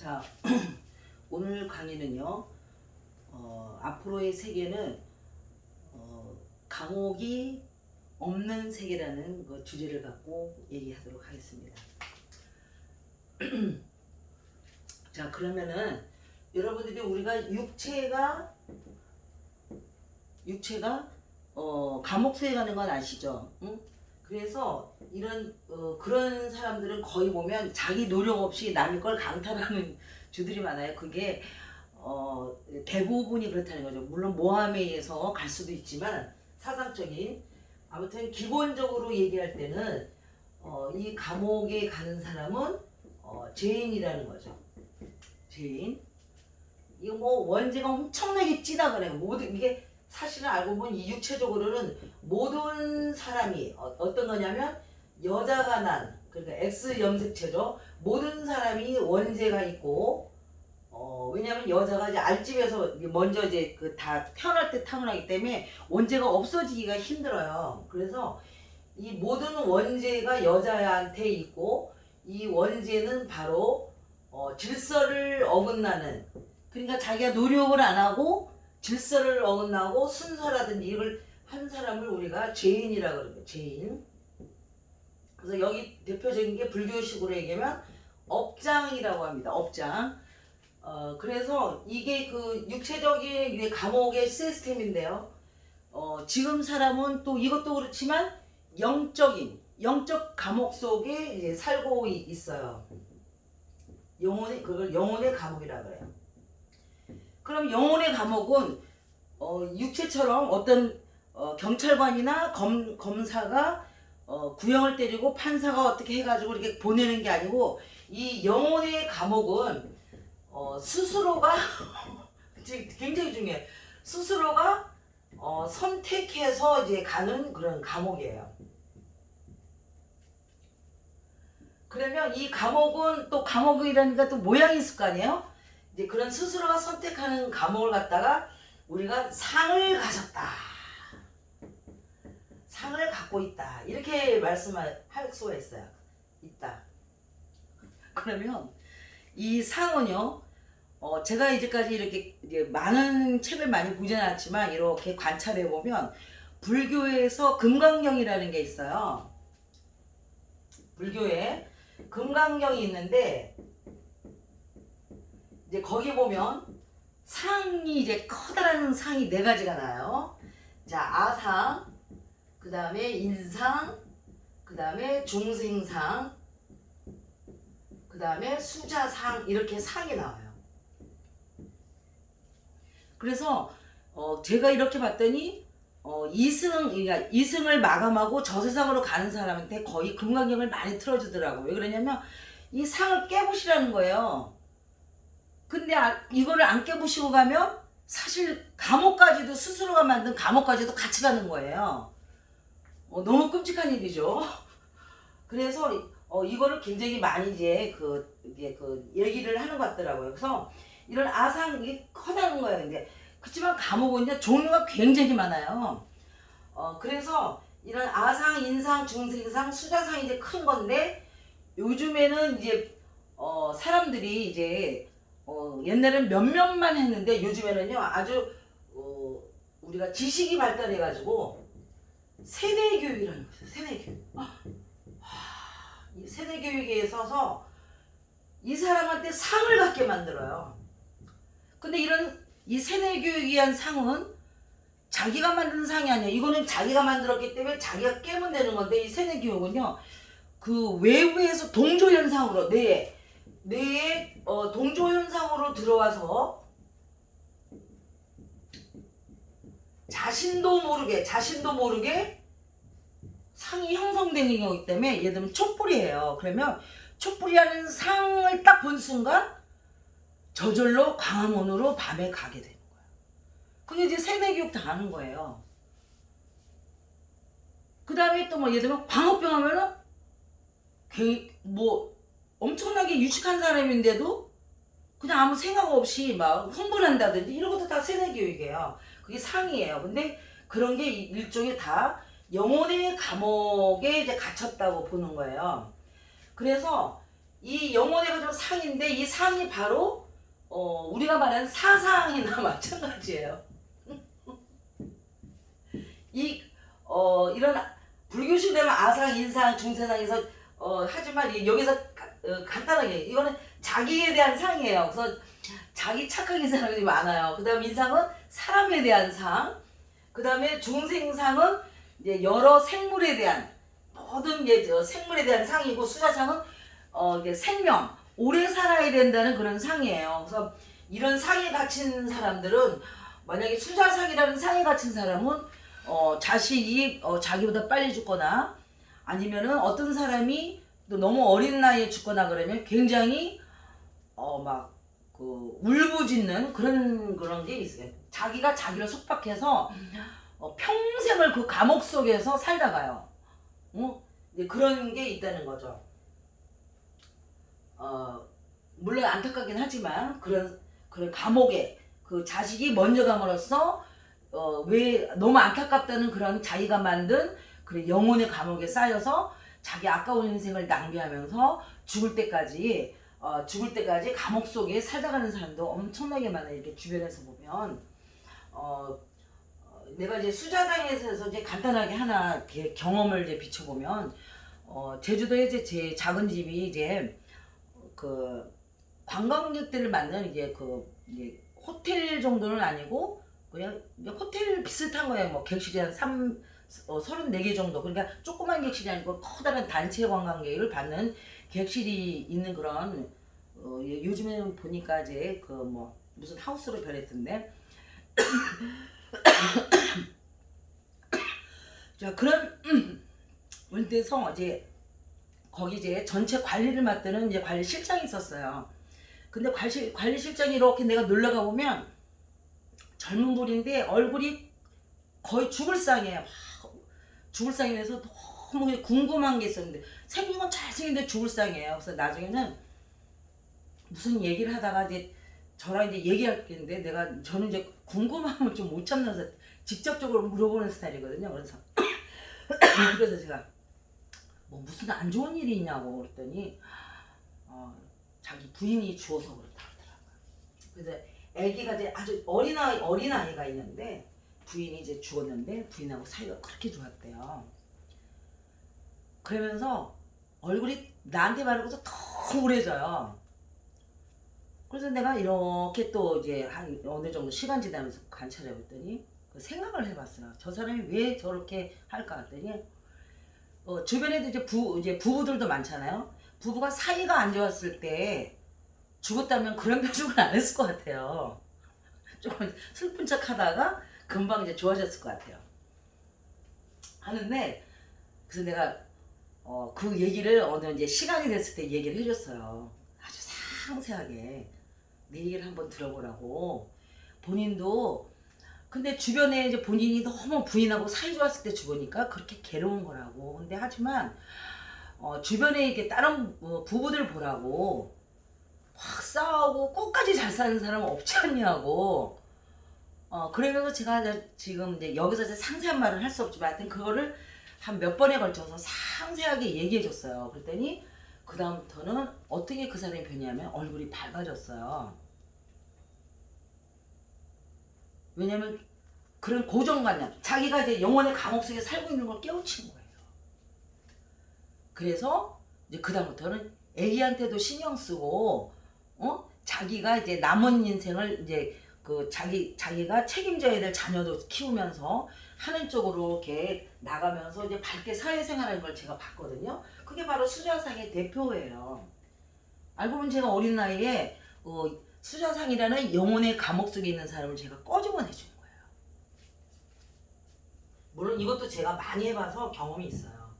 자, 오늘 강의는요, 앞으로의 세계는 감옥이 없는 세계라는 그 주제를 갖고 얘기하도록 하겠습니다. 자, 그러면은 여러분들이 우리가 육체가 감옥소에 가는 건 아시죠? 응? 그래서 이런 그런 사람들은 거의 보면 자기 노력 없이 남의 걸 강탈하는 주들이 많아요. 그게 대부분이 그렇다는 거죠. 물론 모함에 의해서 갈 수도 있지만 사상적인, 아무튼 기본적으로 얘기할 때는 이 감옥에 가는 사람은 죄인이라는 거죠. 죄인. 이거 뭐 원죄가 엄청나게 찌다 그래요. 모든 이게 사실은 알고 보면 이 육체적으로는 모든 사람이 어떤 거냐면 여자가 난, 그러니까 X 염색체죠. 모든 사람이 원죄가 있고, 왜냐면 여자가 이제 알집에서 먼저 이제 그 다 태어날 때 타고나기 때문에 원죄가 없어지기가 힘들어요. 그래서 이 모든 원죄가 여자한테 있고, 이 원죄는 바로 질서를 어긋나는, 그러니까 자기가 노력을 안 하고 질서를 어긋나고 순서라든지 이걸 한 사람을 우리가 죄인이라고 그러죠. 죄인. 그래서 여기 대표적인 게 불교식으로 얘기하면 업장이라고 합니다. 업장. 그래서 이게 그 육체적인 감옥의 시스템인데요. 지금 사람은 또 이것도 그렇지만 영적 감옥 속에 이제 살고 있어요. 그걸 영혼의 감옥이라고 그래요. 그럼 영혼의 감옥은 육체처럼 어떤 경찰관이나 검사가 구형을 때리고 판사가 어떻게 해가지고 이렇게 보내는 게 아니고, 이 영혼의 감옥은 스스로가 굉장히 중요해요. 스스로가 선택해서 이제 가는 그런 감옥이에요. 그러면 이 감옥은 또 감옥이라니까 또 모양이 있을 거 아니에요? 이제 그런 스스로가 선택하는 감옥을 갖다가 우리가 상을 가졌다, 상을 갖고 있다, 이렇게 말씀할 수가 있다. 그러면 이 상은요, 제가 이제까지 이렇게 이제 많은 책을 많이 보진 않았지만 이렇게 관찰해 보면 불교에서 금강경이라는 게 있어요. 불교에 금강경이 있는데, 이제 거기 보면 상이 이제 커다란 상이 4가지가 나요. 자, 아상, 그 다음에 인상, 그 다음에 중생상, 그 다음에 수자상, 이렇게 상이 나와요. 그래서 제가 이렇게 봤더니 그러니까 이승을 마감하고 저세상으로 가는 사람한테 거의 금강경을 많이 틀어주더라고요. 왜 그러냐면 이 상을 깨부시라는 거예요. 근데 이거를 안 깨부시고 가면 사실 감옥까지도, 스스로가 만든 감옥까지도 같이 가는 거예요. 너무 끔찍한 일이죠. 그래서 이거를 굉장히 많이 이제 그 얘기를 하는 것 같더라고요. 그래서 이런 아상, 이게 커다란 거예요. 근데 그렇지만 감옥은 이제 종류가 굉장히 많아요. 그래서 이런 아상, 인상, 중생상, 수자상이 이제 큰 건데, 요즘에는 이제 사람들이 이제 옛날에는 몇몇만 했는데 요즘에는요 아주 우리가 지식이 발달해가지고 세대교육이라는 거죠. 세대교육. 이 세대교육에 있어서 이 사람한테 상을 갖게 만들어요. 근데 이 세대교육에 의한 상은 자기가 만든 상이 아니에요. 이거는 자기가 만들었기 때문에 자기가 깨면 되는 건데, 이 세대교육은요 그 외부에서 동조현상으로 뇌에 동조현상으로 들어와서 자신도 모르게 상이 형성되는 거기 때문에, 예를 들면 촛불이에요. 그러면 촛불이라는 상을 딱 본 순간 저절로 광화문으로 밤에 가게 되는 거예요. 그게 이제 세뇌교육 다 하는 거예요. 그 다음에 또 뭐 예를 들면 광우병 하면은 뭐 엄청나게 유식한 사람인데도 그냥 아무 생각 없이 막 흥분한다든지 이런 것도 다 세뇌교육이에요. 그게 상이에요. 근데 그런 게 일종의 다 영혼의 감옥에 이제 갇혔다고 보는 거예요. 그래서 이 영혼의 가지고 상인데 이 상이 바로 우리가 말하는 사상이나 마찬가지예요. 이런 불교식 되면 아상, 인상, 중세상에서 하지만 여기서 간단하게 이거는 자기에 대한 상이에요. 그래서 자기 착하게 사는 사람이 많아요. 그 다음 인상은 사람에 대한 상, 그 다음에 중생상은 이제 여러 생물에 대한 모든 생물에 대한 상이고, 수자상은 이게 생명, 오래 살아야 된다는 그런 상이에요. 그래서 이런 상에 갇힌 사람들은, 만약에 수자상이라는 상에 갇힌 사람은 자식이 자기보다 빨리 죽거나, 아니면은 어떤 사람이 또 너무 어린 나이에 죽거나 그러면 굉장히 막 울부짖는 그런 게 있어요. 자기가 자기를 속박해서 평생을 그 감옥 속에서 살다가요. 그런 게 있다는 거죠. 물론 안타깝긴 하지만 그런 감옥에 그 자식이 먼저 감으로써 왜 너무 안타깝다는 그런 자기가 만든 그런 영혼의 감옥에 쌓여서 자기 아까운 인생을 낭비하면서 죽을 때까지 감옥 속에 살다가는 사람도 엄청나게 많아요. 이렇게 주변에서 보면 내가 이제 수자당에서 이제 간단하게 하나 이렇게 경험을 이제 비춰보면, 제주도에 이제 제 작은 집이 이제 그 관광객들을 만나는 이제 이제 호텔 정도는 아니고 그냥 호텔 비슷한 거예요. 뭐 객실이 한 34개 정도. 그러니까 조그만 객실이 아니고 커다란 단체 관광객을 받는 객실이 있는 그런 요즘에는 보니까 이제 뭐 무슨 하우스로 변했던데. 자, 그런 데서 이제 거기 이제 전체 관리를 맡는 이제 관리실장이 있었어요. 근데 관리실장이 이렇게 내가 놀러가 보면 젊은 분인데 얼굴이 거의 죽을 상이에요. 죽을 상이라서 너무 궁금한 게 있었는데, 생긴 건 잘생긴데 죽을 상이에요. 그래서 나중에는 무슨 얘기를 하다가 이제 저랑 이제 얘기할 텐데, 저는 이제 궁금함을 좀 못 참면서 직접적으로 물어보는 스타일이거든요. 그래서 제가 뭐 무슨 안 좋은 일이 있냐고 그랬더니 자기 부인이 죽어서 그렇다 그러더라고요. 그래서 아기가 이제 아주 어린 아이가 있는데 부인이 이제 죽었는데 부인하고 사이가 그렇게 좋았대요. 그러면서 얼굴이 나한테 바르고서 더 우울해져요. 그래서 내가 이렇게 또 이제 한 어느 정도 시간 지나면서 관찰해 봤더니 생각을 해봤어요. 저 사람이 왜 저렇게 할까 했더니 주변에도 이제 부부들도 많잖아요. 부부가 사이가 안 좋았을 때 죽었다면 그런 표정을 안 했을 것 같아요. 조금 슬픈 척 하다가 금방 이제 좋아졌을 것 같아요. 하는데, 그래서 내가 그 얘기를 어느 이제 시간이 됐을 때 얘기를 해줬어요. 아주 상세하게 내 얘기를 한번 들어보라고. 본인도 근데 주변에 이제 본인이 너무 부인하고 사이 좋았을 때 죽으니까 그렇게 괴로운 거라고. 근데 하지만 주변에 이렇게 다른 부부들 보라고 확 싸우고 끝까지 잘 사는 사람은 없지 않냐고. 그러면서 제가 지금 이제 여기서 이제 상세한 말을 할 수 없지만 하여튼 그거를 한 몇 번에 걸쳐서 상세하게 얘기해 줬어요. 그랬더니 그 다음부터는 어떻게 그 사람이 변냐면 얼굴이 밝아졌어요. 왜냐면 그런 고정관념, 자기가 이제 영혼의 감옥 속에 살고 있는 걸 깨우친 거예요. 그래서 이제 그 다음부터는 애기한테도 신경 쓰고, 자기가 이제 남은 인생을 이제 자기가 책임져야 될 자녀도 키우면서 하는 쪽으로 이렇게 나가면서 이제 밝게 사회생활하는 걸 제가 봤거든요. 그게 바로 수자상의 대표예요. 알고 보면 제가 어린 나이에 수자상이라는 영혼의 감옥 속에 있는 사람을 제가 꺼집어내준 거예요. 물론 이것도 제가 많이 해봐서 경험이 있어요.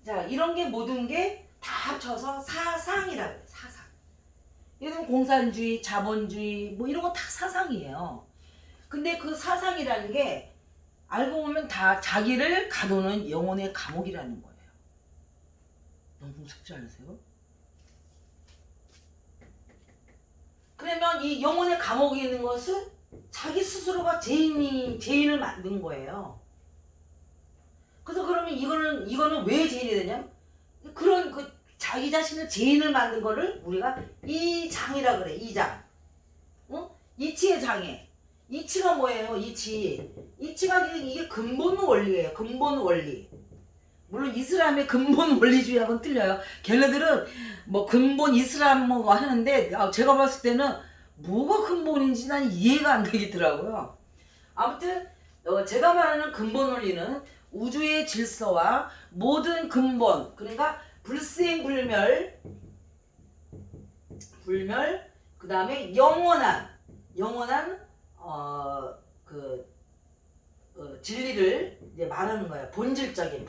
자, 이런 게 모든 게 다 합쳐서 사상이라고 해요. 사상. 이건 공산주의, 자본주의 뭐 이런 거 다 사상이에요. 근데 그 사상이라는 게 알고 보면 다 자기를 가두는 영혼의 감옥이라는 거예요. 너무 무섭지 않으세요? 그러면 이 영혼의 감옥에 있는 것은 자기 스스로가 죄인을 만든 거예요. 그래서 그러면 이거는 왜 죄인이 되냐? 그런 자기 자신의 죄인을 만든 거를 우리가 이장이라 그래. 이장. 어? 이치의 장애. 이치가 뭐예요? 이치. 이치가 이게 근본 원리예요. 근본 원리. 물론 이슬람의 근본 원리주의하고는 틀려요. 걔네들은 뭐 근본 이슬람 뭐 하는데 제가 봤을 때는 뭐가 근본인지 난 이해가 안 되겠더라고요. 아무튼 제가 말하는 근본 원리는 우주의 질서와 모든 근본, 그러니까 불생불멸, 그 다음에 영원한 진리를 이제 말하는 거예요. 본질적인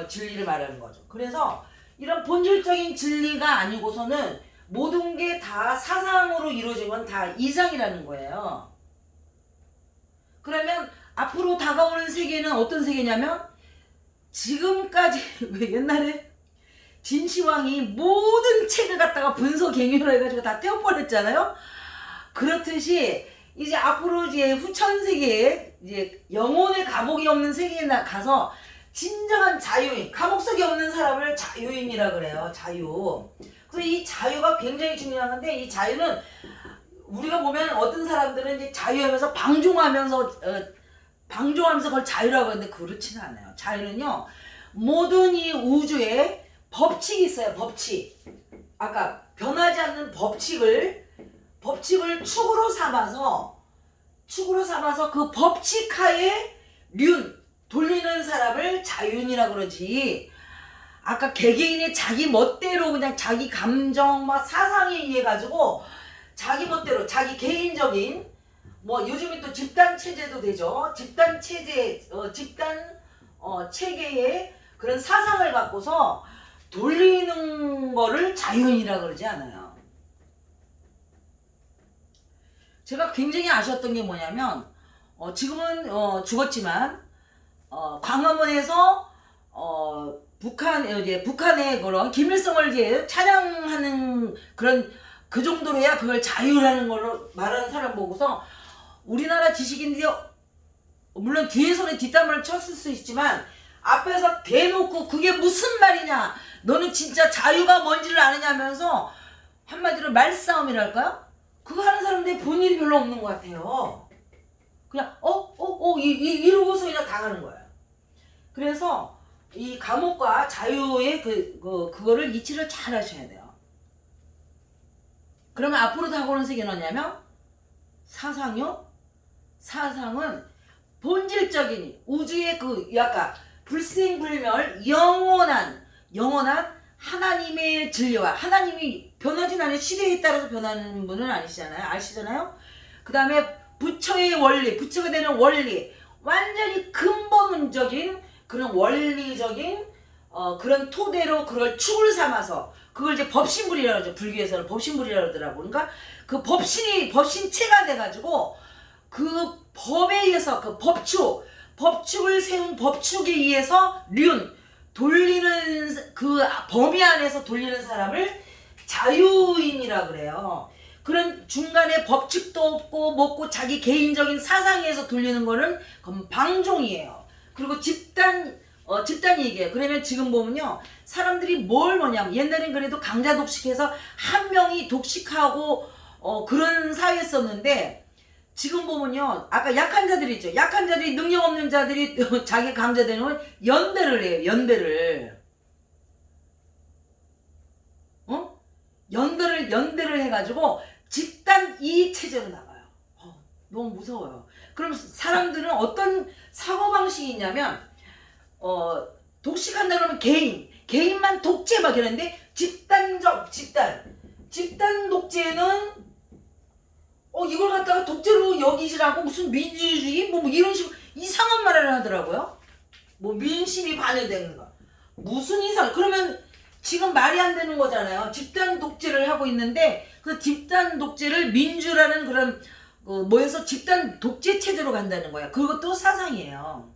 진리를 말하는 거죠. 그래서 이런 본질적인 진리가 아니고서는 모든 게 다 사상으로 이루어진 건 다 이상이라는 거예요. 그러면 앞으로 다가오는 세계는 어떤 세계냐면 지금까지 왜 옛날에 진시황이 모든 책을 갖다가 분석갱유를 해가지고 다 떼어버렸잖아요. 그렇듯이 이제 앞으로 이제 후천세계에 이제 영혼의 감옥이 없는 세계에 가서 진정한 자유인, 감옥 속에 없는 사람을 자유인이라 그래요. 자유. 그래서 이 자유가 굉장히 중요한 건데, 이 자유는 우리가 보면 어떤 사람들은 이제 자유하면서 방종하면서 그걸 자유라고 하는데 그렇지는 않아요. 자유는요, 모든 이 우주에 법칙이 있어요. 법칙. 아까 변하지 않는 법칙을 축으로 삼아서 그 법칙 하에 돌리는 사람을 자유인이라 그러지. 아까 개개인의 자기 멋대로 그냥 자기 감정 막 사상에 의해 가지고 자기 멋대로 자기 개인적인 뭐 요즘에 또 집단 체제도 되죠. 집단 체계의 그런 사상을 갖고서 돌리는 거를 자유인이라 그러지 않아요. 제가 굉장히 아쉬웠던 게 뭐냐면 지금은 죽었지만 광화문에서 북한의 그런 김일성을 이제 찬양하는 그런 그 정도로 해야 그걸 자유라는 걸로 말하는 사람 보고서 우리나라 지식인들이 물론 뒤에서는 뒷담화를 쳤을 수 있지만 앞에서 대놓고 그게 무슨 말이냐, 너는 진짜 자유가 뭔지를 아느냐면서 한마디로 말싸움이랄까요? 그거 하는 사람들이 본 일이 별로 없는 것 같아요. 그냥 이러고서 그냥 당하는 거예요. 그래서 이 감옥과 자유의 그거를 이치를 잘 하셔야 돼요. 그러면 앞으로 다가오는 세계는 뭐냐면 사상은 본질적인 우주의 약간 불생불멸 영원한 하나님의 진리와 하나님이 변하진 않아요. 시대에 따라서 변하는 분은 아시잖아요. 그 다음에 부처의 원리, 부처가 되는 원리, 완전히 근본적인 그런 원리적인 그런 토대로 그걸 축을 삼아서 그걸 이제 법신불이라고 하죠. 불교에서는 법신불이라고 하더라고. 그러니까 그 법신체가 돼가지고 그 법에 의해서 그 법축을 세운 법축에 의해서 돌리는 그 범위 안에서 돌리는 사람을 자유인이라 그래요. 그런 중간에 법칙도 없고 자기 개인적인 사상에서 돌리는 거는 그건 방종이에요. 그리고 집단 얘기예요. 그러면 지금 보면요, 사람들이 뭐냐면 옛날엔 그래도 강자 독식해서 한 명이 독식하고 그런 사회였었는데 지금 보면요, 아까 약한 자들이 있죠. 약한 자들이 능력 없는 자들이 자기 강자되면 연대를 해요. 연대를 해가지고 집단 이익 체제로 나가요. 너무 무서워요. 그럼 사람들은 어떤 사고방식이 있냐면 독식한다 그러면 개인만 독재 막 이러는데 집단 독재는 이걸 갖다가 독재로 여기질 않고 무슨 민주주의 뭐 이런 식으로 이상한 말을 하더라고요. 뭐 민심이 반영되는 거 무슨 이상. 그러면 지금 말이 안 되는 거잖아요. 집단 독재를 하고 있는데 그 집단 독재를 민주라는 그런 뭐에서 집단 독재 체제로 간다는 거야. 그것도 사상이에요.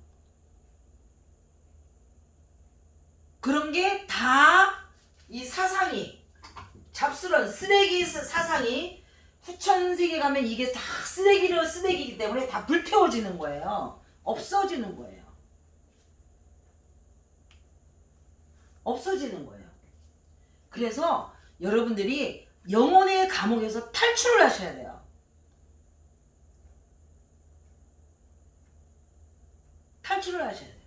그런 게 다 이 사상이 잡스러운 쓰레기 사상이 후천세계 가면 이게 다 쓰레기이기 때문에 다 불태워지는 거예요. 없어지는 거예요. 없어지는 거예요. 그래서 여러분들이 영혼의 감옥에서 탈출을 하셔야 돼요. 탈출을 하셔야 돼요.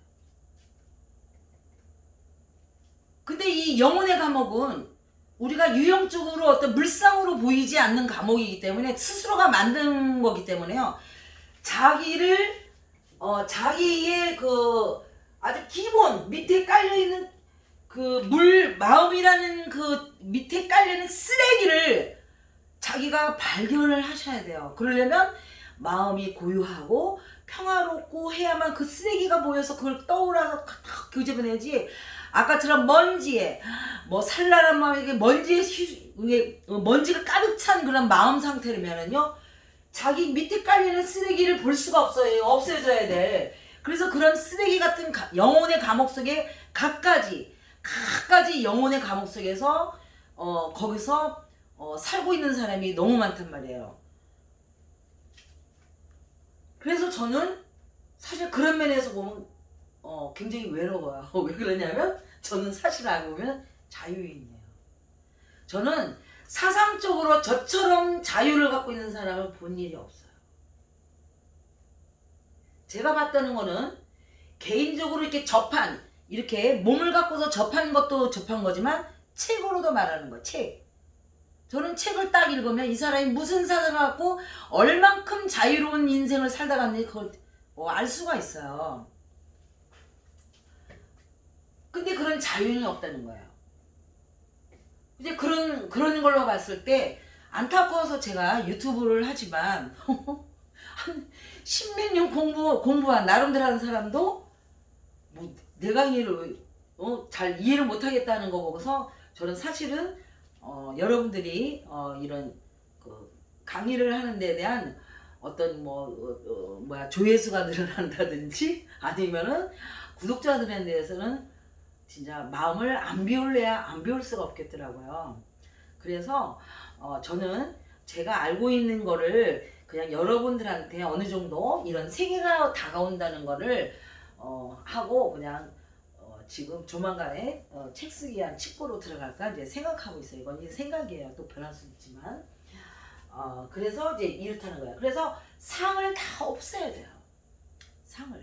근데 이 영혼의 감옥은 우리가 유형적으로 어떤 물상으로 보이지 않는 감옥이기 때문에 스스로가 만든 거기 때문에요. 자기의 그 아주 기본 밑에 깔려있는 그 마음이라는 그 밑에 깔려있는 쓰레기를 자기가 발견을 하셔야 돼요. 그러려면 마음이 고요하고 평화롭고 해야만 그 쓰레기가 모여서 그걸 떠올라서 탁 교집어내지. 아까처럼 먼지에 산란한 마음에 먼지가 가득 찬 그런 마음 상태라면은요, 자기 밑에 깔리는 쓰레기를 볼 수가 없어요. 없애져야 돼. 그래서 그런 쓰레기 같은 영혼의 감옥 속에 각가지 영혼의 감옥 속에서 거기서 살고 있는 사람이 너무 많단 말이에요. 그래서 저는 사실 그런 면에서 보면 굉장히 외로워요. 왜 그러냐면 저는 사실 알고 보면 자유인이에요. 저는 사상적으로 저처럼 자유를 갖고 있는 사람을 본 일이 없어요. 제가 봤다는 거는 개인적으로 이렇게 몸을 갖고서 접한 것도 접한 거지만 책으로도 말하는 거예요. 책. 저는 책을 딱 읽으면 이 사람이 무슨 사상을 갖고 얼만큼 자유로운 인생을 살다 갔는지 그걸 알 수가 있어요. 근데 그런 자유는 없다는 거예요. 이제 그런 걸로 봤을 때 안타까워서 제가 유튜브를 하지만 한 십몇 년 공부한 나름대로 하는 사람도 뭐 내 강의를 잘 이해를 못하겠다는 거 보고서 저는 사실은 여러분들이 이런 그 강의를 하는 데 대한 어떤 조회수가 늘어난다든지 아니면은 구독자들에 대해서는 진짜 마음을 안 비울 수가 없겠더라고요. 그래서 저는 제가 알고 있는 거를 그냥 여러분들한테 어느 정도 이런 세계가 다가온다는 거를 하고 그냥 지금 조만간에 책 쓰기 한 칩고로 들어갈까 이제 생각하고 있어요. 이건 이제 생각이에요. 또 변할 수 있지만 그래서 이제 이렇다는 거예요. 그래서 상을 다 없애야 돼요. 상을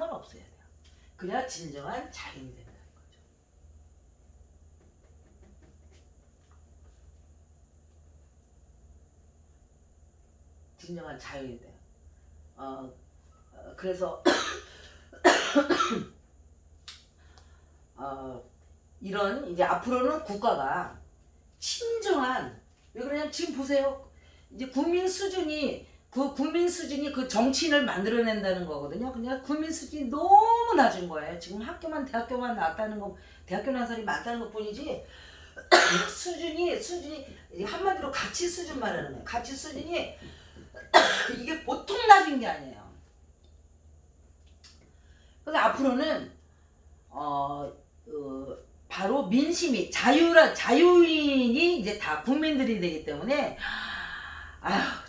없애야 돼요. 그래야 진정한 자연이 된다는 거죠. 진정한 자연이 돼요. 그래서 이런 이제 앞으로는 국가가 친정한, 왜 그러냐면 지금 보세요. 이제 국민 수준이 그 정치인을 만들어낸다는 거거든요. 그냥 국민 수준이 너무 낮은 거예요. 지금 대학교만 나왔다는 거, 대학교 나온 사람이 많다는 것 뿐이지 수준이 한마디로 가치 수준 말하는 거예요. 가치 수준이 이게 보통 낮은 게 아니에요. 그래서 앞으로는 바로 민심이 자유인이 이제 다 국민들이 되기 때문에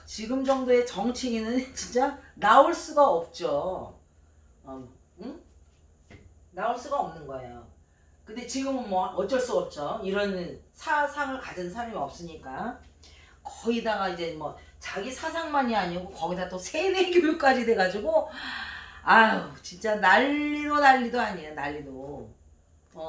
지금 정도의 정치인은 진짜 나올 수가 없죠. 응? 나올 수가 없는 거예요. 근데 지금은 뭐 어쩔 수 없죠. 이런 사상을 가진 사람이 없으니까 거기다가 이제 뭐 자기 사상만이 아니고 거기다 또 세대 교육까지 돼가지고 진짜 난리도 아니에요. 난리도.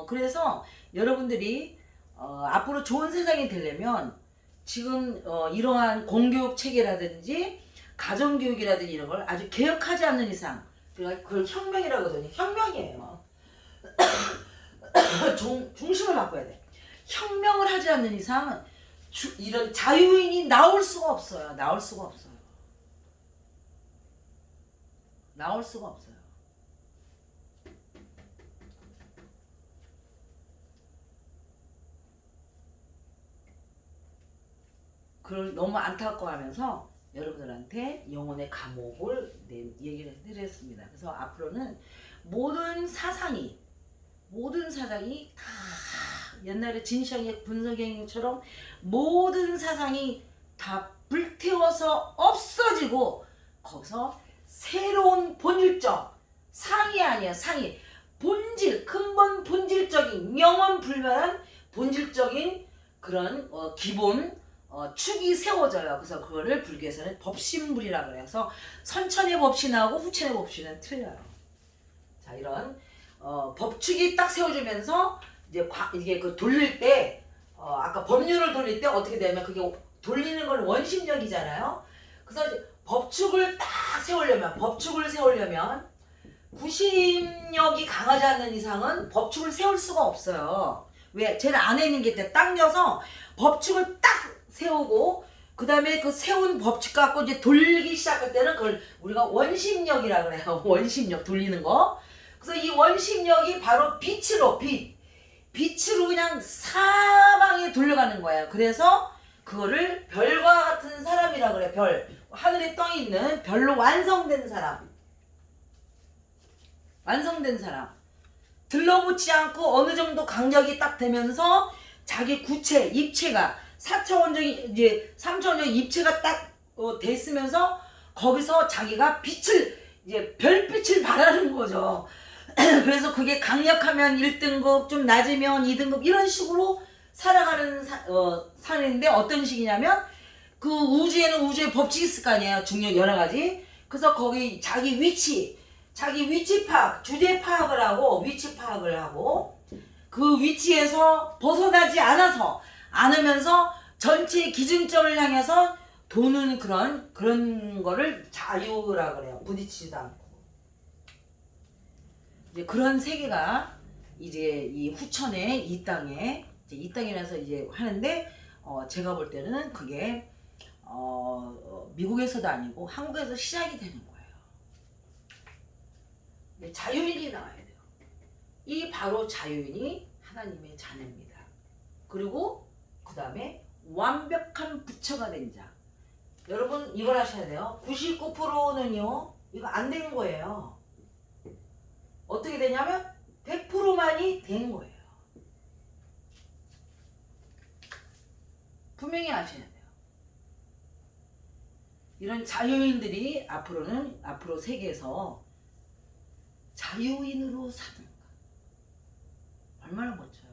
그래서 여러분들이 앞으로 좋은 세상이 되려면 지금 이러한 공교육 체계라든지 가정교육이라든지 이런 걸 아주 개혁하지 않는 이상, 그러니까 그걸 혁명이라고 하거든요. 혁명이에요. 중심을 바꿔야 돼. 혁명을 하지 않는 이상 이런 자유인이 나올 수가 없어요. 나올 수가 없어요. 그걸 너무 안타까워하면서 여러분들한테 영혼의 감옥을 얘기를 해드렸습니다. 그래서 앞으로는 모든 사상이 다 옛날에 진시황의 군석행위처럼 모든 사상이 다 불태워서 없어지고 거기서 새로운 본질적 상이 아니야, 상이 본질, 근본 본질적인 영원 불멸한 본질적인 그런 기본 축이 세워져요. 그래서 그거를 불교에서는 법신불이라고 그래서 선천의 법신하고 후천의 법신은 틀려요. 자, 이런 법축이 딱 세워지면서 이게 그 돌릴 때 아까 법륜을 돌릴 때 어떻게 되냐면 그게 돌리는 건 원심력이잖아요. 그래서 이제 법축을 세우려면 구심력이 강하지 않는 이상은 법축을 세울 수가 없어요. 왜? 제일 안에 있는 게 당겨서 법축을 딱 세우고 그 다음에 그 세운 법칙 갖고 이제 돌리기 시작할 때는 그걸 우리가 원심력이라 그래요. 원심력 돌리는 거. 그래서 이 원심력이 바로 빛으로 그냥 사방에 돌려가는 거예요. 그래서 그거를 별과 같은 사람이라 그래. 별. 하늘에 떠 있는 별로 완성된 사람. 들러붙지 않고 어느 정도 간격이 딱 되면서 자기 구체, 입체가 4차원적인 이제 3차원적인 입체가 딱 됐으면서 거기서 자기가 별빛을 발하는 거죠. 그래서 그게 강력하면 1등급, 좀 낮으면 2등급 이런 식으로 살아가는 사는데 어떤 식이냐면 그 우주에는 우주의 법칙이 있을 거 아니에요. 중력 여러 가지. 그래서 거기 자기 위치 파악, 주제 파악을 하고 위치 파악을 하고 그 위치에서 벗어나지 않으면서 전체 기준점을 향해서 도는 그런 거를 자유라 그래요. 부딪히지도 않고. 이제 그런 세계가 이제 이 후천에 이 땅이라서 이제 하는데 제가 볼 때는 그게 미국에서도 아니고 한국에서 시작이 되는 거예요. 자유인이 나와야 돼요. 이 바로 자유인이 하나님의 자녀입니다. 그리고 그 다음에 완벽한 부처가 된 자. 여러분 이걸 하셔야 돼요. 99%는요 이거 안 된 거예요. 어떻게 되냐면 100%만이 된 거예요. 분명히 아셔야 돼요. 이런 자유인들이 앞으로 세계에서 자유인으로 사는가. 얼마나 멋져요.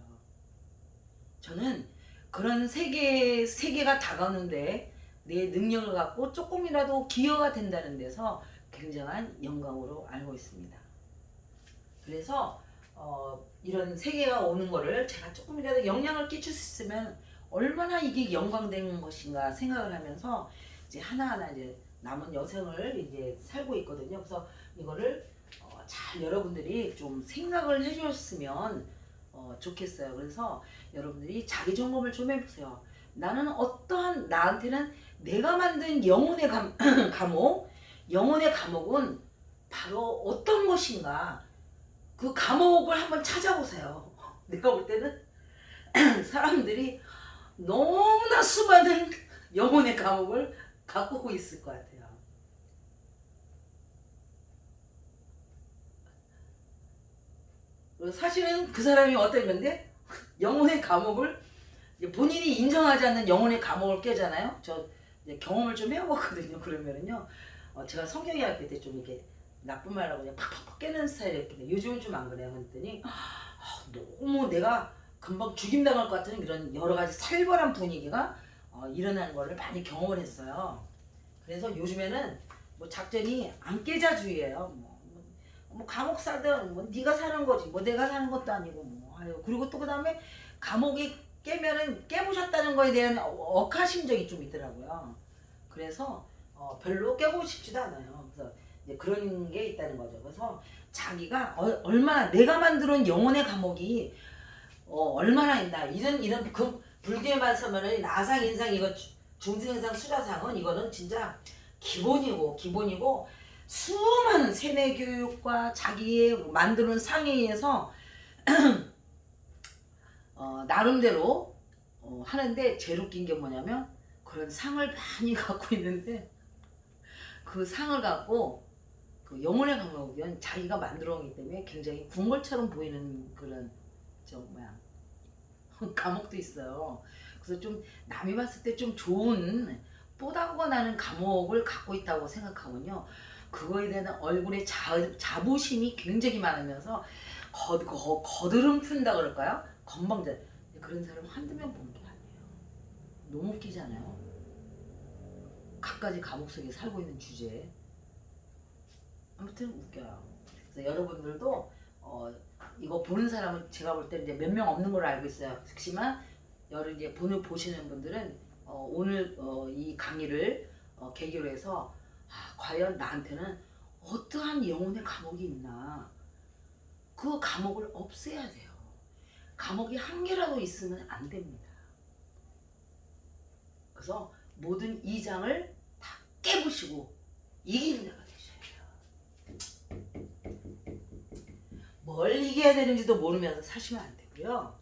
저는 그런 세계가 다가오는데 내 능력을 갖고 조금이라도 기여가 된다는 데서 굉장한 영광으로 알고 있습니다. 그래서 이런 세계가 오는 거를 제가 조금이라도 영향을 끼칠 수 있으면 얼마나 이게 영광된 것인가 생각을 하면서 이제 하나하나 이제 남은 여생을 이제 살고 있거든요. 그래서 이거를 잘 여러분들이 좀 생각을 해주셨으면 좋겠어요. 그래서 여러분들이 자기 점검을 좀 해보세요. 나는 나한테는 내가 만든 영혼의 감옥, 영혼의 감옥은 바로 어떤 것인가. 그 감옥을 한번 찾아보세요. 내가 볼 때는 사람들이 너무나 수많은 영혼의 감옥을 갖고 있을 것 같아요. 사실은 그 사람이 어떤 건데 영혼의 감옥을 본인이 인정하지 않는 영혼의 감옥을 깨잖아요. 저 경험을 좀 해보거든요. 그러면은요, 제가 성경이 할 때 좀 이렇게 나쁜 말하고 그냥 팍팍팍 깨는 스타일이었거든요. 요즘은 좀 안 그래요. 그랬더니 너무 내가 금방 죽임당할 것 같은 그런 여러 가지 살벌한 분위기가 일어나는 거를 많이 경험을 했어요. 그래서 요즘에는 뭐 작전이 안 깨자주의예요. 뭐 감옥 사든 뭐 네가 사는 거지 뭐 내가 사는 것도 아니고 뭐 아유. 그리고 또 그다음에 감옥이 깨면은 깨부셨다는 거에 대한 억하심정이 좀 있더라고요. 그래서 별로 깨고 싶지도 않아요. 그래서 이제 그런 게 있다는 거죠. 그래서 자기가 얼마나 내가 만들어온 영혼의 감옥이 얼마나 있나 이런 그 불교에 말씀하는 나상 인상 이거 중생상 수자상은 이거는 진짜 기본이고 수많은 세뇌 교육과 자기의 만드는 상에 의해서 나름대로 하는데 제일 웃긴 게 뭐냐면 그런 상을 많이 갖고 있는데 그 상을 갖고 그 영혼의 감옥은 자기가 만들어 오기 때문에 굉장히 궁궐처럼 보이는 그런 감옥도 있어요. 그래서 좀 남이 봤을 때 좀 좋은 뽀다구가 나는 감옥을 갖고 있다고 생각하군요. 그거에 대한 얼굴에 자부심이 굉장히 많으면서 거드름 푼다 그럴까요? 건방져. 그런 사람 한두 명 본 게 아니에요. 너무 웃기지 않아요? 갖가지 감옥 속에 살고 있는 주제에. 아무튼 웃겨요. 그래서 여러분들도 이거 보는 사람은 제가 볼 때 이제 몇 명 없는 걸로 알고 있어요. 그렇지만 여러 이제 보시는 분들은 오늘 이 강의를 계기로 해서 과연 나한테는 어떠한 영혼의 감옥이 있나, 그 감옥을 없애야 돼요. 감옥이 한 개라도 있으면 안 됩니다. 그래서 모든 이장을 다 깨부시고 이기는 자가 되셔야 돼요. 뭘 이겨야 되는지도 모르면서 사시면 안 되고요.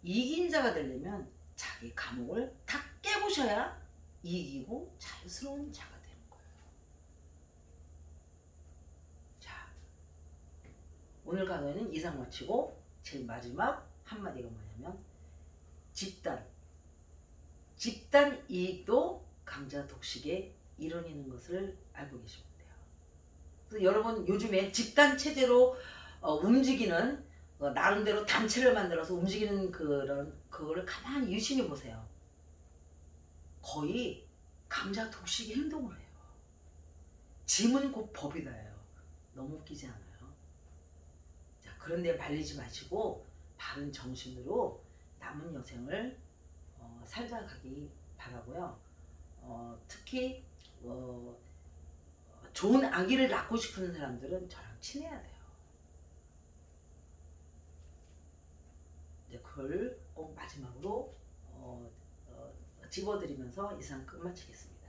이긴 자가 되려면 자기 감옥을 다 깨부셔야 이기고 자유스러운 자가 되는 거예요. 자, 오늘 강의는 이상 마치고 제일 마지막 한마디가 뭐냐면 집단 이익도 강자 독식의 일원인 것을 알고 계시면 돼요. 그래서 여러분 요즘에 집단 체제로 움직이는 나름대로 단체를 만들어서 움직이는 그거를 가만히 유심히 보세요. 거의 강자 독식의 행동을 해요. 짐은 곧 법이다예요. 너무 웃기지 않아요? 자, 그런데 말리지 마시고 바른 정신으로 남은 여생을 살아가기 바라고요. 특히 좋은 아기를 낳고 싶은 사람들은 저랑 친해야 돼요. 이제 그걸 꼭 마지막으로 집어드리면서 이상 끝마치겠습니다.